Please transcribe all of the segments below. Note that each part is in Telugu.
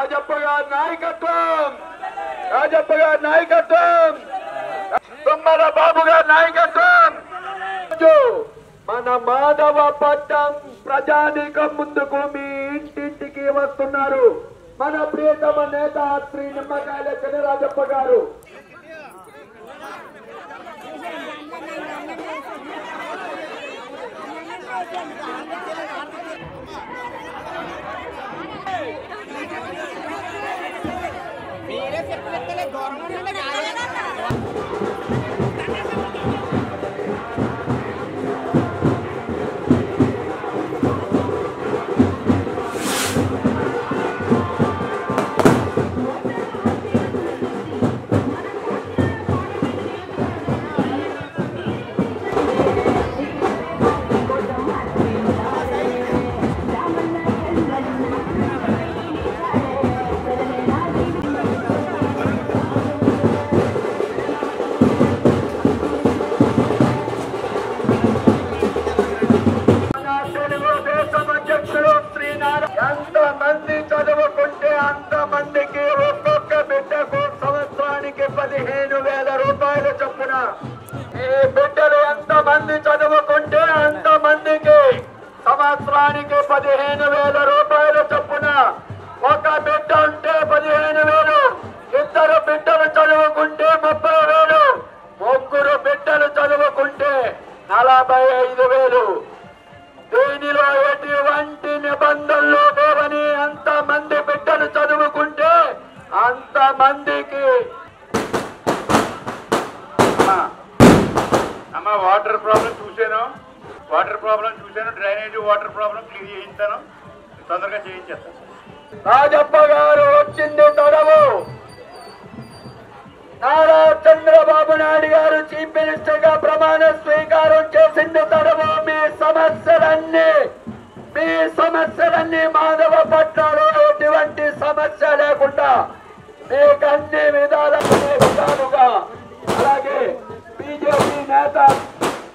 రాజప్ప గారి నాయకత్వం తుమ్మల బాబు గారి నాయకత్వం మన మాధవపట్నం ప్రజానీకం ముందుకు మీ ఇంటింటికి వస్తున్నారు మన ప్రియతమ నేత శ్రీ నిమ్మకాయల చినరాజప్ప గారు. ఎంతమంది చదువుకుంటే అంతమందికి ఒక్కొక్క బిడ్డకు సంవత్సరానికి 15,000 రూపాయలు చొప్పున. ఈ బిడ్డలు ఎంతమంది చదువుకుంటే అంతమందికి సంవత్సరానికి 15,000 రూపాయలు చొప్పున. ఒక బిడ్డ ఉంటే 15,000, ఇద్దరు బిడ్డలు చదువుకుంటే 30,000, ముగ్గురు బిడ్డలు చదువుకుంటే 45,000. దీనిలో ఎటువంటి నిబంధనలు లేవని అంతమంది బిడ్డలు చదువుకుంటే అంతమందికి అమ్మ వాటర్ ప్రాబ్లం చూశాను, డ్రైనేజ్ వాటర్ ప్రాబ్లం క్లియర్ చేయించాను, తొందరగా చేయించేస్తాను. రాజప్ప గారు వచ్చింది తొడవు. నారా చంద్రబాబు నాయుడు గారు చీఫ్ మినిస్టర్ గా ప్రమాణ స్వీకారం చేసింది తొడవు. మీ సమస్యలన్నీ మాధవపట్నంలో ఎటువంటి సమస్య లేకుండా మీకు అన్ని విధాలుగా, అలాగే బీజేపీ నేత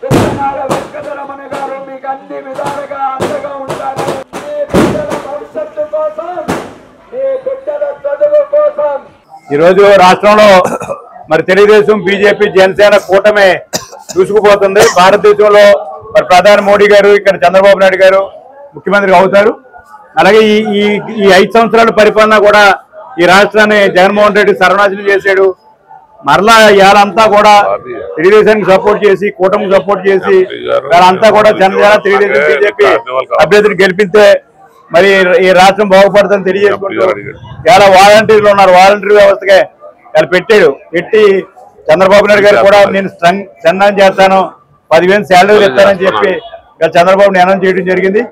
విజయనాడ వెంకటరమణ గారు మీకు అన్ని విధాలుగా అండగా ఉంటారు. మీ బిడ్డల భవిష్యత్తు కోసం, మీ బిడ్డల చదువు కోసం. ఈరోజు రాష్ట్రంలో మరి తెలుగుదేశం, బీజేపీ, జనసేన కూటమి దూసుకుపోతుంది. భారతదేశంలో మరి ప్రధాని మోడీ గారు, ఇక్కడ చంద్రబాబు నాయుడు గారు ముఖ్యమంత్రి అవుతారు. అలాగే ఈ 5 సంవత్సరాల పరిపాలన కూడా ఈ రాష్ట్రాన్ని జగన్మోహన్ రెడ్డి సర్వనాశనం చేశాడు. మరలా ఇవాళంతా కూడా తెలుగుదేశానికి సపోర్ట్ చేసి, కూటమికి సపోర్ట్ చేసి వాళ్ళంతా కూడా జనసేన, తెలుగుదేశం, బీజేపీ అభ్యర్థిని గెలిపిస్తే మరి ఈ రాష్ట్రం బాగుపడుతుందని తెలియజేసుకుంటూ ఇలా వాలంటీర్లు ఉన్నారు. వాలంటీర్ వ్యవస్థగా వాళ్ళు పెట్టి చంద్రబాబు నాయుడు గారు కూడా నేను స్ట్రెంగ్ చేస్తాను, 10,000 శాలరీలు ఇస్తానని చెప్పి చంద్రబాబుని అనౌన్స్ చేయడం జరిగింది.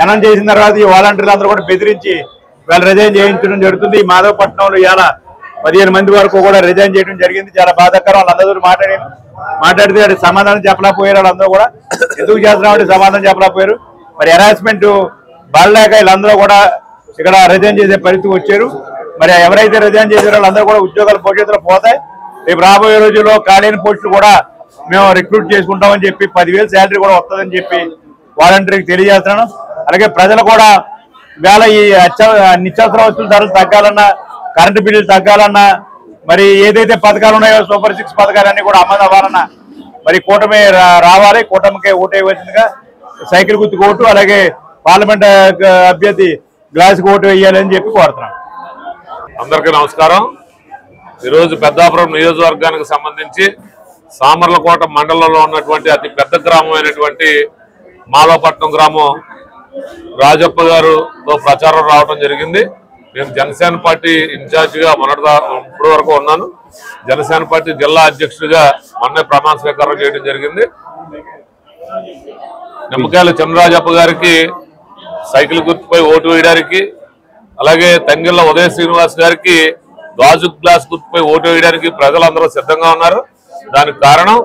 అనౌన్స్ చేసిన తర్వాత ఈ వాలంటీర్లు అందరూ కూడా బెదిరించి వాళ్ళు రిజైన్ చేయించడం జరుగుతుంది. ఈ మాధవపట్నంలో ఇలా 15 మంది వరకు కూడా రిజైన్ చేయడం జరిగింది. చాలా బాధాకరం. వాళ్ళందరూ మాట్లాడితే అది సమాధానం చెప్పలేకపోయారు. వాళ్ళందరూ కూడా ఎందుకు చేస్తున్నామంటే సమాధానం చెప్పలేకపోయారు. మరి హెరాస్మెంట్ బాడలేక వీళ్ళందరూ కూడా ఇక్కడ రిజైన్ చేసే పరిస్థితి వచ్చారు. మరి ఎవరైతే రిజైన్ చేశారో వాళ్ళందరూ కూడా ఉద్యోగాలు భవిష్యత్తులో పోతాయి. రేపు రాబోయే రోజుల్లో ఖాళీ పోస్టులు కూడా మేము రిక్రూట్ చేసుకుంటామని చెప్పి 10,000 శాలరీ కూడా వస్తుందని చెప్పి వాలంటీర్కి తెలియజేస్తున్నాను. అలాగే ప్రజలు కూడా వేళ ఈ నిత్యావసర వస్తువుల ధరలు తగ్గాలన్నా, కరెంటు బిల్లులు తగ్గాలన్నా, మరి ఏదైతే పథకాలు ఉన్నాయో సూపర్ 6 పథకాలన్నీ కూడా అమలు అవ్వాలన్నా మరి కూటమి రావాలి. కూటమికి ఓటు వేయవలసిందిగా సైకిల్ గుర్తుకు ఓటు, అలాగే పార్లమెంట్ అభ్యర్థి గ్లాస్కి ఓటు వేయాలని చెప్పి కోరుతున్నాను. అందరికీ నమస్కారం. ఈరోజు పెద్దాపురం నియోజకవర్గానికి సంబంధించి సామర్లకోట మండలంలో ఉన్నటువంటి అతి పెద్ద గ్రామం అయినటువంటి మాధవపట్నం గ్రామం రాజప్ప గారుతో ప్రచారం రావడం జరిగింది. నేను జనసేన పార్టీ ఇన్ఛార్జిగా ఇప్పటి వరకు ఉన్నాను. జనసేన పార్టీ జిల్లా అధ్యక్షుడిగా మొన్నే ప్రమాణ స్వీకారం చేయడం జరిగింది. నిమ్మకాయల చినరాజప్ప గారికి సైకిల్ గుర్తుపై ఓటు వేయడానికి, అలాగే తంగిళ్ళ ఉదయ శ్రీనివాస్ గారికి గాజు గ్లాస్ గుర్తుపై ఓటు వేయడానికి ప్రజలందరూ సిద్ధంగా ఉన్నారు. దానికి కారణం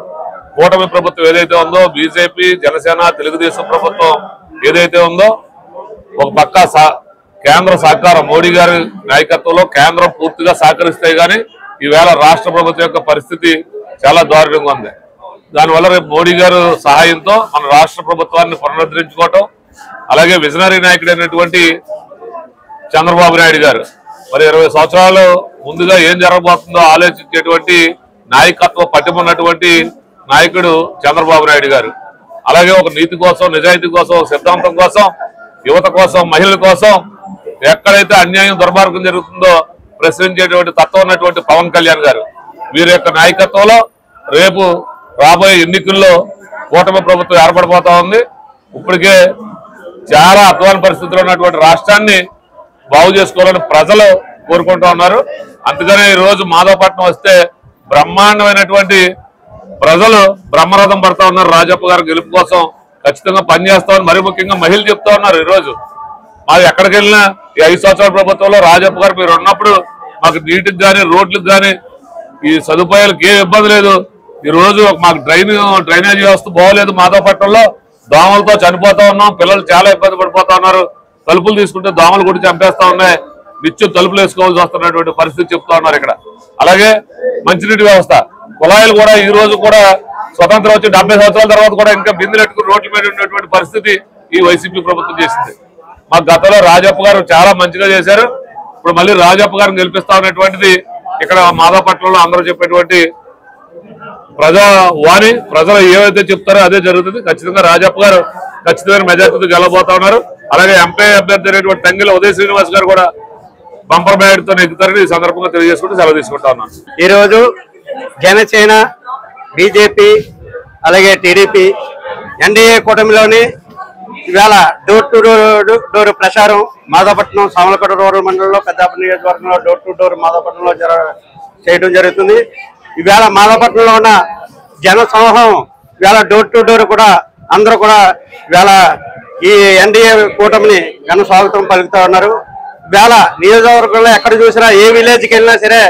కూటమి ప్రభుత్వం ఏదైతే ఉందో, బీజేపీ, జనసేన, తెలుగుదేశం ప్రభుత్వం ఏదైతే ఉందో, ఒక పక్క కేంద్ర సహకారం మోడీ గారి నాయకత్వంలో కేంద్రం పూర్తిగా సహకరిస్తే గానీ ఈవేళ రాష్ట్ర ప్రభుత్వం యొక్క పరిస్థితి చాలా దారుణంగా ఉంది. దానివల్ల రేపు మోడీ గారు సహాయంతో మన రాష్ట్ర ప్రభుత్వాన్ని పునరుద్ధరించుకోవటం, అలాగే విజనరీ నాయకుడు అయినటువంటి చంద్రబాబు నాయుడు గారు మరి 20 సంవత్సరాలు ముందుగా ఏం జరగబోతుందో ఆలోచించేటువంటి నాయకత్వ పట్టిమున్నటువంటి నాయకుడు చంద్రబాబు నాయుడు గారు. అలాగే ఒక నీతి కోసం, నిజాయితీ కోసం, సిద్ధాంతం కోసం, యువత కోసం, మహిళల కోసం ఎక్కడైతే అన్యాయం దుర్మార్గం జరుగుతుందో ప్రశ్నించేటువంటి తత్వం ఉన్నటువంటి పవన్ కళ్యాణ్ గారు వీరి యొక్క నాయకత్వంలో రేపు రాబోయే ఎన్నికల్లో కూటమి ప్రభుత్వం ఏర్పడిపోతా ఉంది. ఇప్పటికే చాలా అధ్వాన పరిస్థితుల్లో ఉన్నటువంటి రాష్ట్రాన్ని బాగు చేసుకోవాలని ప్రజలు కోరుకుంటూ ఉన్నారు. అందుకనే ఈ రోజు మాధవపట్నం వస్తే బ్రహ్మాండమైనటువంటి ప్రజలు బ్రహ్మరథం పడతా ఉన్నారు. రాజప్ప గారు గెలుపు కోసం ఖచ్చితంగా పనిచేస్తామని మరీ ముఖ్యంగా మహిళలు చెప్తా ఉన్నారు. ఈ రోజు మాది ఎక్కడికి వెళ్ళినా ఈ 5 సంవత్సరాల ప్రభుత్వంలో రాజప్ప గారు మీరు ఉన్నప్పుడు మాకు నీటికి కానీ రోడ్లకు కానీ ఈ సదుపాయాలకు ఏ ఇబ్బంది లేదు. ఈ రోజు మాకు డ్రైనేజ్ వ్యవస్థ బాగోలేదు. మాధవపట్నంలో దోమలతో చనిపోతా ఉన్నాం. పిల్లలు చాలా ఇబ్బంది పడిపోతా ఉన్నారు. తలుపులు తీసుకుంటే దోమలు కూడా చంపేస్తా ఉన్నాయి. నిత్యం తలుపులు వేసుకోవాల్సి వస్తున్నటువంటి పరిస్థితి చెప్తా ఉన్నారు ఇక్కడ. అలాగే మంచినీటి వ్యవస్థ, కుళాయిలు కూడా ఈ రోజు కూడా స్వతంత్రం వచ్చి 70 సంవత్సరాల తర్వాత కూడా ఇంకా బిందులు ఎట్టుకుని రోడ్ల మీద ఉన్నటువంటి పరిస్థితి ఈ వైసీపీ ప్రభుత్వం చేసింది. మాకు గతంలో రాజప్ప గారు చాలా మంచిగా చేశారు. ఇప్పుడు మళ్ళీ రాజప్ప గారిని గెలిపిస్తా ఉన్నటువంటిది ఇక్కడ మాధవపట్నంలో అందరూ చెప్పేటువంటి ప్రజావాణి, ప్రజలు ఏవైతే చెప్తారో అదే జరుగుతుంది. ఖచ్చితంగా రాజప్ప గారు ఖచ్చితమైన మెజార్టీతో గెలవబోతా ఉన్నారు. అలాగే ఎంపీ అభ్యర్థి అయినటువంటి తంగిల ఉదయ శ్రీనివాస్ గారు కూడా బంపర్ బ్యాడ్తో ఎక్కుతారని ఈ సందర్భంగా తెలియజేసుకుంటూ సెలవు తీసుకుంటా ఉన్నాను. ఈరోజు జనసేన, బీజేపీ అలాగే టీడీపీ ఎన్డీఏ కూటమిలోని ఇవాళ డోర్ టు డోర్ ప్రచారం మాధవపట్నం సామలకోట రూరల్ మండలంలో పెద్దాపురం నియోజకవర్గంలో డోర్ టు డోర్ మాధవపట్నంలో చేయడం జరుగుతుంది. ఇవాళ మాధవపట్నంలో ఉన్న జన సమూహం ఇవాళ డోర్ టు డోర్ కూడా అందరూ కూడా ఇవాళ ఈ ఎన్డీఏ కూటమిని ఘన స్వాగతం పలుకుతా ఉన్నారు. ఇవాళ నియోజకవర్గంలో ఎక్కడ చూసినా ఏ విలేజ్కి వెళ్ళినా సరే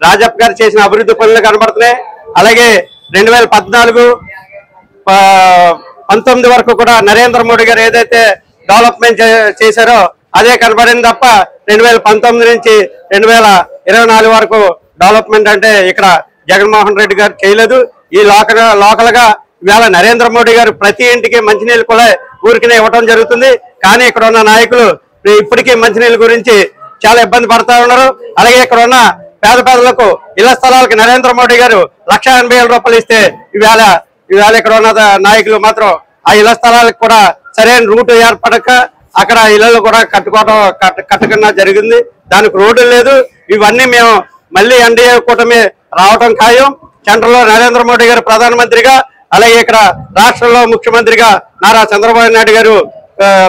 రాజప్ప గారు చేసిన అభివృద్ధి పనులు కనబడుతున్నాయి. అలాగే 2014, 19 వరకు కూడా నరేంద్ర మోడీ గారు ఏదైతే డెవలప్మెంట్ చేశారో అదే కనబడింది తప్ప 2019 నుంచి 2024 వరకు డెవలప్మెంట్ అంటే ఇక్కడ జగన్మోహన్ రెడ్డి గారు చేయలేదు. ఈ లోకల్ గా ఇవాళ నరేంద్ర మోడీ గారు ప్రతి ఇంటికి మంచినీళ్ళు కూడా ఊరికినే ఇవ్వటం జరుగుతుంది. కానీ ఇక్కడ ఉన్న నాయకులు ఇప్పటికీ మంచినీళ్ళ గురించి చాలా ఇబ్బంది పడతా ఉన్నారు. అలాగే ఇక్కడ ఉన్న పేదలకు ఇళ్ల స్థలాలకు నరేంద్ర మోడీ గారు 1,80,000 రూపాయలు ఇస్తే ఇవాళ ఇక్కడ ఉన్న నాయకులు మాత్రం ఆ ఇళ్ల స్థలాలకు కూడా సరైన రూట్ ఏర్పడక అక్కడ ఇళ్లలో కూడా కట్టుకున్నా జరిగింది. దానికి రోడ్డు లేదు. ఇవన్నీ మేము మళ్ళీ ఎన్డీఏ కూటమి రావటం ఖాయం. సెంట్రల్ లో నరేంద్ర మోడీ గారు ప్రధానమంత్రిగా, అలాగే ఇక్కడ రాష్ట్రంలో ముఖ్యమంత్రిగా నారా చంద్రబాబు నాయుడు గారు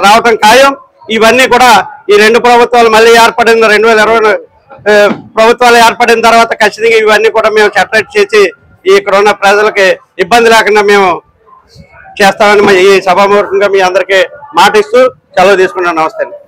రావటం ఖాయం. ఇవన్నీ కూడా ఈ 2 ప్రభుత్వాలు మళ్ళీ ఏర్పడిన 2020 ప్రభుత్వాలు ఏర్పడిన తర్వాత ఖచ్చితంగా ఇవన్నీ కూడా మేము సెపరేట్ చేసి ఇక్కడ ఉన్న ప్రజలకి ఇబ్బంది లేకుండా మేము చేస్తామని ఈ సభాముఖంగా మీ అందరికీ మాటిస్తూ సెలవు తీసుకున్నాను. నమస్తే.